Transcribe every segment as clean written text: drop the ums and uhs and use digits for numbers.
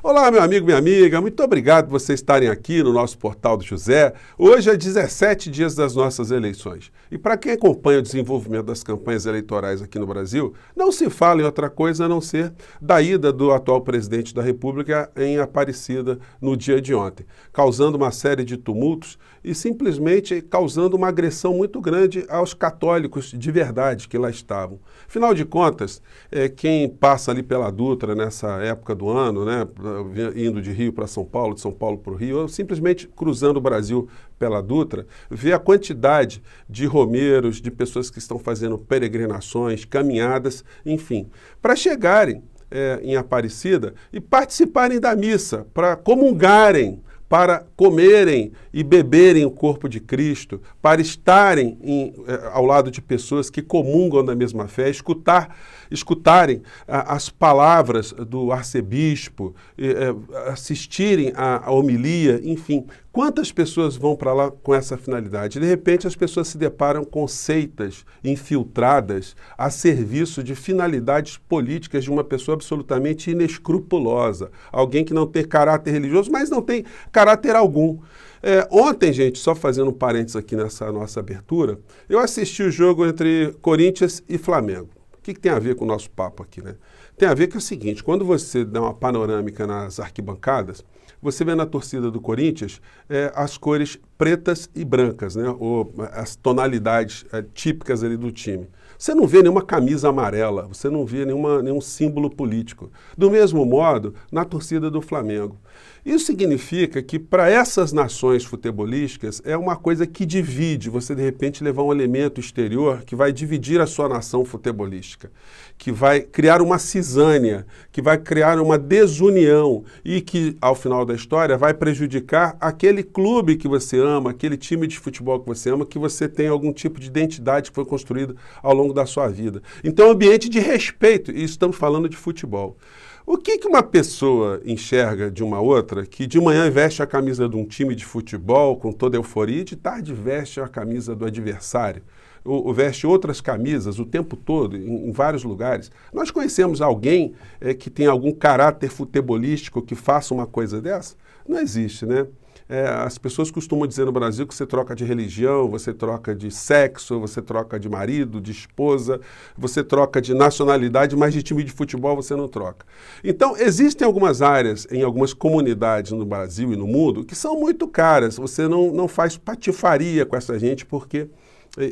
Olá, meu amigo, minha amiga, muito obrigado por vocês estarem aqui no nosso Portal do José. Hoje é 17 dias das nossas eleições. E para quem acompanha o desenvolvimento das campanhas eleitorais aqui no Brasil, não se fala em outra coisa a não ser da ida do atual presidente da República em Aparecida no dia de ontem, causando uma série de tumultos e simplesmente causando uma agressão muito grande aos católicos de verdade que lá estavam. Afinal de contas, quem passa ali pela Dutra nessa época do ano, né, indo de Rio para São Paulo, de São Paulo para o Rio, ou simplesmente cruzando o Brasil pela Dutra, vê a quantidade de romeiros, de pessoas que estão fazendo peregrinações, caminhadas, enfim, para chegarem em Aparecida e participarem da missa, para comungarem, para comerem e beberem o corpo de Cristo, para estarem ao lado de pessoas que comungam da mesma fé, escutarem as palavras do arcebispo, assistirem à homilia, enfim. Quantas pessoas vão para lá com essa finalidade? De repente, as pessoas se deparam com seitas infiltradas a serviço de finalidades políticas de uma pessoa absolutamente inescrupulosa. Alguém que não tem caráter religioso, mas não tem caráter algum. Ontem, gente, só fazendo um parênteses aqui nessa nossa abertura, eu assisti o jogo entre Corinthians e Flamengo. O que tem a ver com o nosso papo aqui, né? Tem a ver que é o seguinte, quando você dá uma panorâmica nas arquibancadas, você vê na torcida do Corinthians as cores pretas e brancas, né? Ou as tonalidades típicas ali do time. Você não vê nenhuma camisa amarela, você não vê nenhum símbolo político. Do mesmo modo, na torcida do Flamengo. Isso significa que para essas nações futebolísticas é uma coisa que divide, você de repente levar um elemento exterior que vai dividir a sua nação futebolística, que vai criar uma cisânia, que vai criar uma desunião e que, ao final da história, vai prejudicar aquele clube que você ama, aquele time de futebol que você ama, que você tem algum tipo de identidade que foi construída ao longo da sua vida. Então, é um ambiente de respeito, e estamos falando de futebol. O que uma pessoa enxerga de uma outra que de manhã veste a camisa de um time de futebol com toda a euforia e de tarde veste a camisa do adversário? Ou veste outras camisas o tempo todo, em vários lugares. Nós conhecemos alguém que tem algum caráter futebolístico que faça uma coisa dessa? Não existe, né? As pessoas costumam dizer no Brasil que você troca de religião, você troca de sexo, você troca de marido, de esposa, você troca de nacionalidade, mas de time de futebol você não troca. Então, existem algumas áreas em algumas comunidades no Brasil e no mundo que são muito caras. Você não faz patifaria com essa gente porque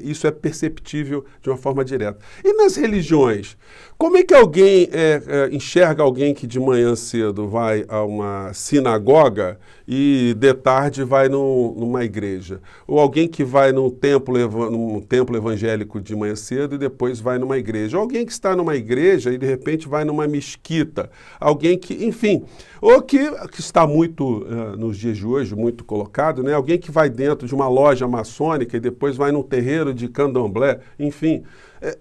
isso é perceptível de uma forma direta. E nas religiões? Como é que alguém enxerga alguém que de manhã cedo vai a uma sinagoga e de tarde vai numa igreja? Ou alguém que vai num templo evangélico de manhã cedo e depois vai numa igreja? Ou alguém que está numa igreja e de repente vai numa mesquita? Alguém que, enfim, ou que está muito, nos dias de hoje, muito colocado, né? Alguém que vai dentro de uma loja maçônica e depois vai num terreiro de candomblé, enfim.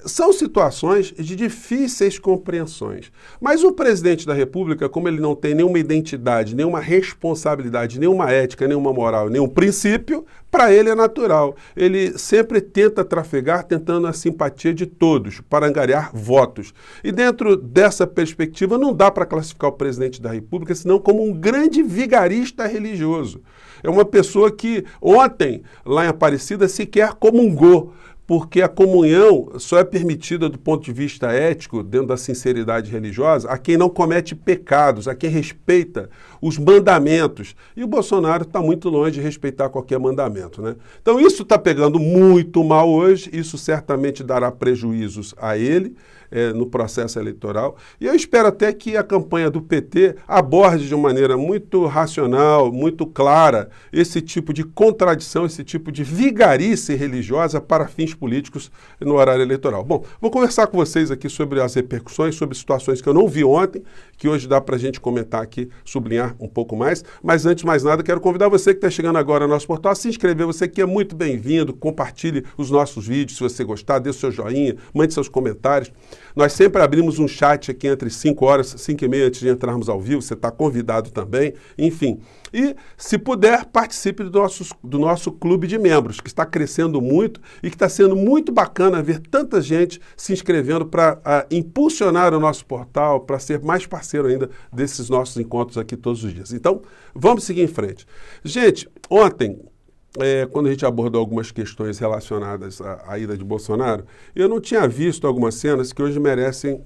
São situações de difíceis compreensões. Mas o presidente da República, como ele não tem nenhuma identidade, nenhuma responsabilidade, nenhuma ética, nenhuma moral, nenhum princípio, para ele é natural. Ele sempre tenta trafegar, tentando a simpatia de todos, para angariar votos. E dentro dessa perspectiva, não dá para classificar o presidente da República senão como um grande vigarista religioso. É uma pessoa que ontem, lá em Aparecida, sequer comungou, porque a comunhão só é permitida do ponto de vista ético, dentro da sinceridade religiosa, a quem não comete pecados, a quem respeita os mandamentos. E o Bolsonaro está muito longe de respeitar qualquer mandamento, né? Então isso está pegando muito mal hoje, isso certamente dará prejuízos a ele no processo eleitoral. E eu espero até que a campanha do PT aborde de uma maneira muito racional, muito clara, esse tipo de contradição, esse tipo de vigarice religiosa para fins políticos no horário eleitoral. Bom, vou conversar com vocês aqui sobre as repercussões, sobre situações que eu não vi ontem, que hoje dá para a gente comentar aqui, sublinhar um pouco mais. Mas antes de mais nada, quero convidar você que está chegando agora no nosso portal a se inscrever. Você que é muito bem-vindo, compartilhe os nossos vídeos se você gostar, dê o seu joinha, mande seus comentários. Nós sempre abrimos um chat aqui entre 5 horas, 5 e meia antes de entrarmos ao vivo, você está convidado também, enfim. E, se puder, participe do nosso clube de membros, que está crescendo muito e que está sendo muito bacana ver tanta gente se inscrevendo para impulsionar o nosso portal, para ser mais parceiro ainda desses nossos encontros aqui todos os dias. Então, vamos seguir em frente. Gente, ontem, quando a gente abordou algumas questões relacionadas à ida de Bolsonaro, eu não tinha visto algumas cenas que hoje merecem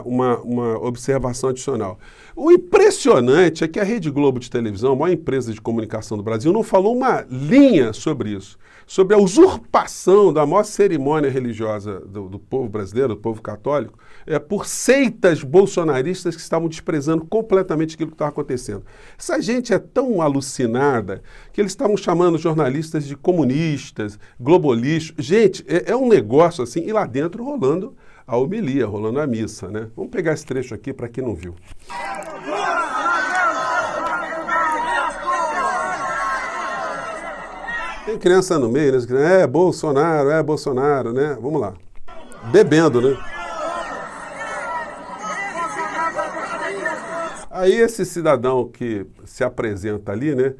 uma observação adicional. O impressionante é que a Rede Globo de televisão, a maior empresa de comunicação do Brasil, não falou uma linha sobre isso, sobre a usurpação da maior cerimônia religiosa do povo brasileiro, do povo católico, por seitas bolsonaristas que estavam desprezando completamente aquilo que estava acontecendo. Essa gente é tão alucinada que eles estavam chamando jornalistas de comunistas, globolistas. Gente, é um negócio assim, e lá dentro rolando a homilia, rolando a missa, né? Vamos pegar esse trecho aqui para quem não viu. Tem criança no meio, né? Bolsonaro, né? Vamos lá. Bebendo, né? Aí esse cidadão que se apresenta ali, né?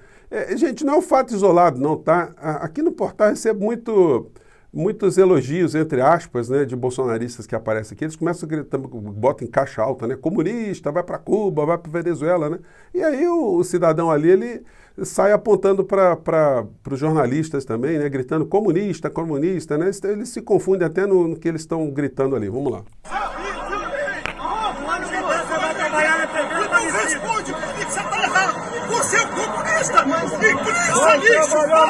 Gente, não é um fato isolado, não, tá? Aqui no portal recebo muitos elogios, entre aspas, né, de bolsonaristas que aparecem aqui. Eles começam a gritar, botam em caixa alta, né? Comunista, vai para Cuba, vai para Venezuela, né? E aí o cidadão ali, ele sai apontando para os jornalistas também, né? Gritando comunista, comunista, né? Eles se confundem até no que eles estão gritando ali. Vamos lá. Responde por que você está errado. Você é comunista! Imprensa lixo!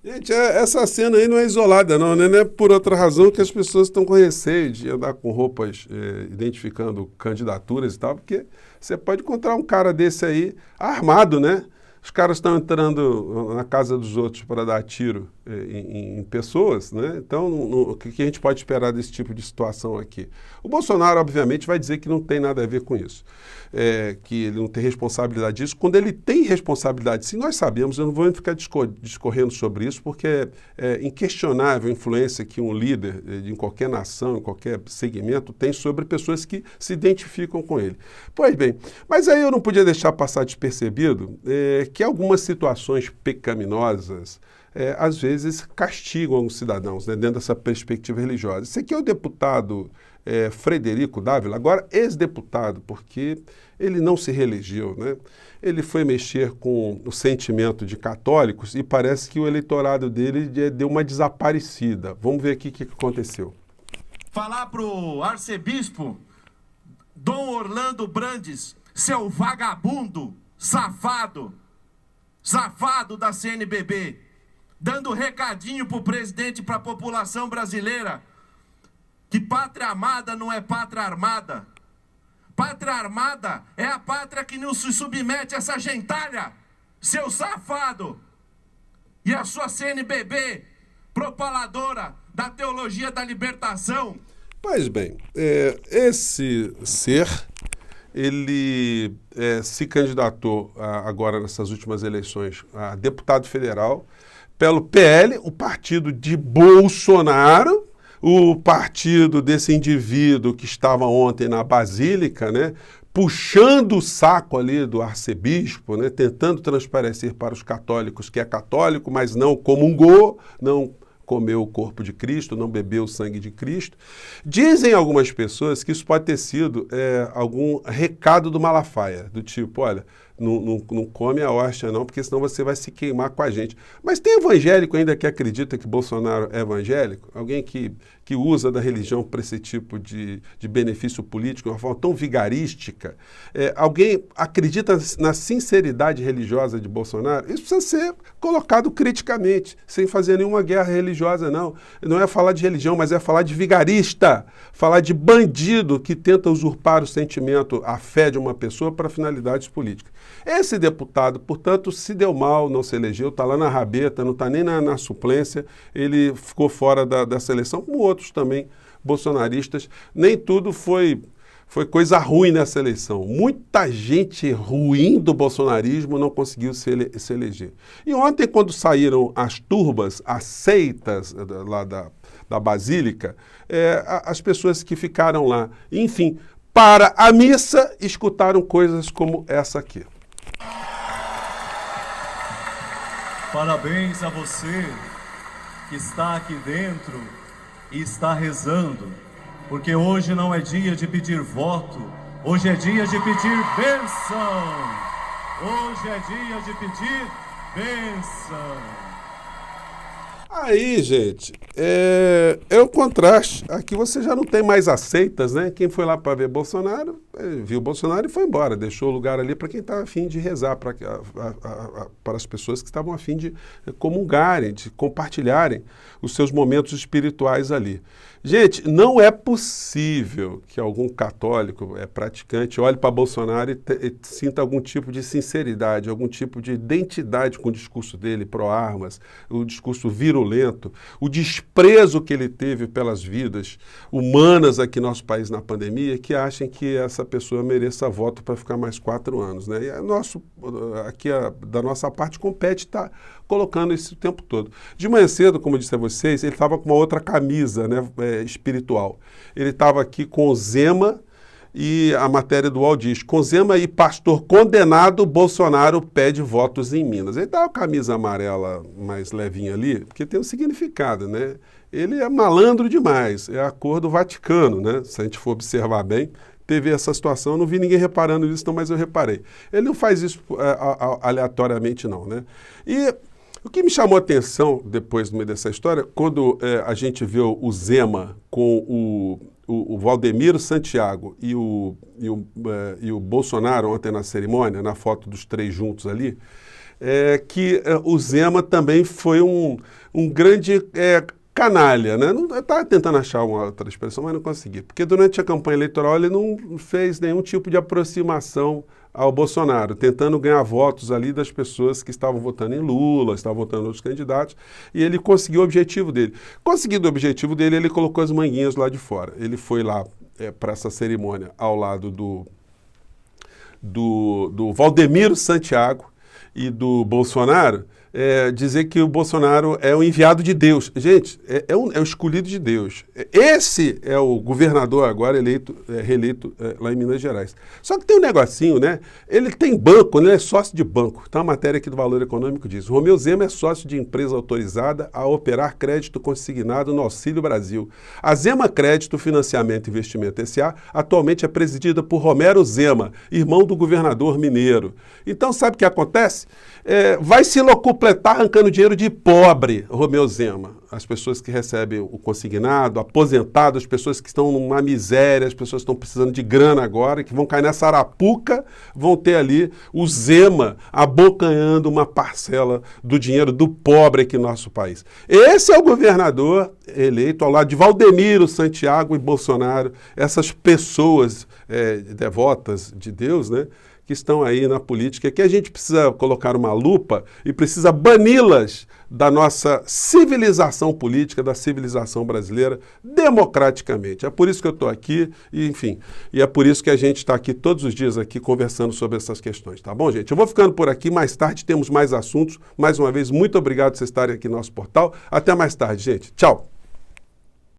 Gente, essa cena aí não é isolada, não, né? Não é por outra razão que as pessoas estão com receio de andar com roupas identificando candidaturas e tal, porque você pode encontrar um cara desse aí armado, né? Os caras estão entrando na casa dos outros para dar tiro em pessoas, né? Então, o que a gente pode esperar desse tipo de situação aqui? O Bolsonaro, obviamente, vai dizer que não tem nada a ver com isso, que ele não tem responsabilidade disso, quando ele tem responsabilidade. Sim, nós sabemos, eu não vou ficar discorrendo sobre isso, porque é inquestionável a influência que um líder em qualquer nação, em qualquer segmento, tem sobre pessoas que se identificam com ele. Pois bem, mas aí eu não podia deixar passar despercebido que algumas situações pecaminosas, às vezes castigam os cidadãos, né, dentro dessa perspectiva religiosa. Esse aqui é o deputado Frederico Dávila, agora ex-deputado, porque ele não se reelegeu, né? Ele foi mexer com o sentimento de católicos e parece que o eleitorado dele deu uma desaparecida. Vamos ver aqui o que aconteceu. Falar para o arcebispo Dom Orlando Brandes, seu vagabundo, safado da CNBB, dando recadinho para o presidente e para a população brasileira, que pátria amada não é pátria armada. Pátria armada é a pátria que não se submete a essa gentalha, seu safado. E a sua CNBB, propaladora da teologia da libertação. Pois bem, esse ser, ele se candidatou agora nessas últimas eleições a deputado federal pelo PL, o partido de Bolsonaro, o partido desse indivíduo que estava ontem na Basílica, né, puxando o saco ali do arcebispo, né, tentando transparecer para os católicos que é católico, mas não comungou, não comeu o corpo de Cristo, não bebeu o sangue de Cristo. Dizem algumas pessoas que isso pode ter sido algum recado do Malafaia, do tipo, olha, não come a hóstia não, porque senão você vai se queimar com a gente. Mas tem evangélico ainda que acredita que Bolsonaro é evangélico? Alguém que usa da religião para esse tipo de benefício político de uma forma tão vigarística? Alguém acredita na sinceridade religiosa de Bolsonaro? Isso precisa ser colocado criticamente, sem fazer nenhuma guerra religiosa, não. Não é falar de religião, mas é falar de vigarista, falar de bandido que tenta usurpar o sentimento, a fé de uma pessoa para finalidades políticas. Esse deputado, portanto, se deu mal, não se elegeu, está lá na rabeta, não está nem na suplência, ele ficou fora dessa eleição, como outros também bolsonaristas, nem tudo foi coisa ruim nessa eleição. Muita gente ruim do bolsonarismo não conseguiu se eleger. E ontem, quando saíram as turbas, as seitas lá da Basílica, as pessoas que ficaram lá, enfim, para a missa, escutaram coisas como essa aqui. Parabéns a você que está aqui dentro e está rezando, porque hoje não é dia de pedir voto, hoje é dia de pedir bênção. Hoje é dia de pedir bênção. Aí, gente, é o contraste. Aqui você já não tem mais as seitas, né? Quem foi lá para ver Bolsonaro, viu Bolsonaro e foi embora. Deixou o lugar ali para quem estava a fim de rezar, para as pessoas que estavam a fim de comungarem, de compartilharem os seus momentos espirituais ali. Gente, não é possível que algum católico praticante olhe para Bolsonaro e sinta algum tipo de sinceridade, algum tipo de identidade com o discurso dele, pró-armas, o discurso virulento, o desprezo que ele teve pelas vidas humanas aqui no nosso país na pandemia, que achem que essa pessoa mereça voto para ficar mais 4 anos. Né? E da nossa parte compete estar colocando isso o tempo todo. De manhã cedo, como eu disse a vocês, ele estava com uma outra camisa, né, espiritual. Ele estava aqui com o Zema e a matéria do UOL diz: com Zema e pastor condenado, Bolsonaro pede votos em Minas. Ele dá a camisa amarela mais levinha ali, porque tem um significado, né? Ele é malandro demais, é a cor do Vaticano, né? Se a gente for observar bem, teve essa situação, eu não vi ninguém reparando nisso, não, mas eu reparei. Ele não faz isso aleatoriamente, não, né? E o que me chamou a atenção, depois do meio dessa história, quando a gente vê o Zema com o Valdemiro Santiago e o Bolsonaro ontem na cerimônia, na foto dos 3 juntos ali, que o Zema também foi um grande canalha, né? Eu estava tentando achar uma outra expressão, mas não consegui. Porque durante a campanha eleitoral ele não fez nenhum tipo de aproximação ao Bolsonaro, tentando ganhar votos ali das pessoas que estavam votando em Lula, estavam votando em outros candidatos, e ele conseguiu o objetivo dele. Conseguindo o objetivo dele, ele colocou as manguinhas lá de fora. Ele foi lá para essa cerimônia ao lado do Valdemiro Santiago e do Bolsonaro, dizer que o Bolsonaro é o enviado de Deus. Gente, é o escolhido de Deus. Esse é o governador agora reeleito lá em Minas Gerais. Só que tem um negocinho, né? Ele tem banco, ele é sócio de banco. Então a matéria aqui do Valor Econômico diz: Romeu Zema é sócio de empresa autorizada a operar crédito consignado no Auxílio Brasil. A Zema Crédito, Financiamento e Investimento S.A. atualmente é presidida por Romero Zema, irmão do governador mineiro. Então sabe o que acontece? Vai se locupletar arrancando dinheiro de pobre, Romeu Zema. As pessoas que recebem o consignado, aposentado, as pessoas que estão numa miséria, as pessoas que estão precisando de grana agora, que vão cair nessa arapuca, vão ter ali o Zema abocanhando uma parcela do dinheiro do pobre aqui no nosso país. Esse é o governador eleito ao lado de Valdemiro Santiago e Bolsonaro, essas pessoas devotas de Deus, né? Que estão aí na política, que a gente precisa colocar uma lupa e precisa bani-las da nossa civilização política, da civilização brasileira, democraticamente. É por isso que eu estou aqui, e, enfim, e é por isso que a gente está aqui todos os dias aqui conversando sobre essas questões, tá bom, gente? Eu vou ficando por aqui, mais tarde temos mais assuntos. Mais uma vez, muito obrigado por vocês estarem aqui no nosso portal. Até mais tarde, gente. Tchau!